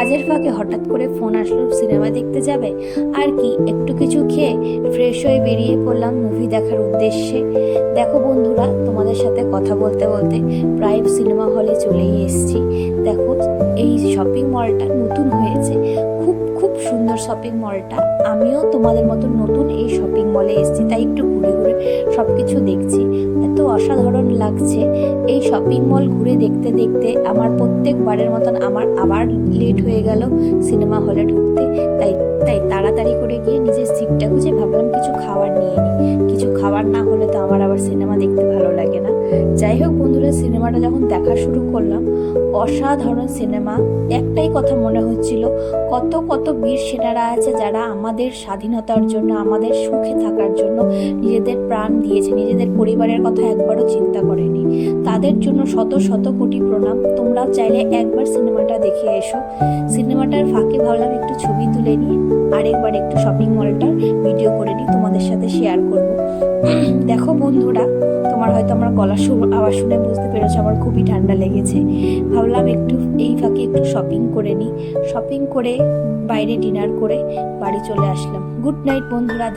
কাজের ফাঁকে হঠাৎ করে ফোন আসলো সিনেমা দেখতে যাবে। আর কি একটু কিছু খেয়ে ফ্রেশ হয়ে বেরিয়ে পড়লাম মুভি দেখার উদ্দেশ্যে। দেখো বন্ধুরা, তোমাদের সাথে কথা বলতে বলতে প্রায় সিনেমা হলে চলেই এসেছি। দেখো এই শপিং মলটা নতুন হয়েছে, খুব খুব সুন্দর শপিং মলটা। আমিও তোমাদের মতো নতুন এই শপিং মলে এসেছি, তাই একটু ঘুরে ঘুরে সব কিছু দেখছি। এত অসাধারণ লাগছে এই শপিং মল ঘুরে দেখতে দেখতে। আমার প্রত্যেকবারের মতন আমার আবার লেট হয়ে গেল সিনেমা হলে ঢুকতে। তাই তাই তাড়াতাড়ি করে গিয়ে নিজের সিটটা খুঁজে ভাবলাম কিছু খাবার নিয়ে নিই। কিছু খাবার না হলে তো আমার আবার সিনেমা দেখতে ভালো লাগে না। যাই হোক বন্ধুরা, সিনেমাটা যখন দেখা শুরু করলাম, অসাধারণ সিনেমা। একটাই কথা মনে হচ্ছিল, কত কত বীর সেনারা আছে যারা আমাদের স্বাধীনতার জন্য, আমাদের সুখে থাকার জন্য নিজেদের প্রাণ দিয়েছে, নিজেদের পরিবারের কথা একবারও চিন্তা করেনি। তাদের জন্য শত শত কোটি প্রণাম। তোমরাও চাইলে একবার সিনেমাটা দেখে এসো। সিনেমাটার ফাঁকে ভাবলাম একটু ছবি তুলে নিয়ে আরেকবার একটু শপিং মলটার ভিডিও করে নিই, তোমাদের সাথে শেয়ার করব। দেখো বন্ধুরা, তোমার হয়তো আমার গলা আওয়াজ শুনে বুঝতে পেরেছো আমার খুবই ঠান্ডা লেগেছে। ভাবলাম একটু এই ফাঁকে একটু শপিং করে নিই। শপিং করে বাইরে ডিনার করে বাড়ি চলে আসলাম। গুড নাইট বন্ধুরা।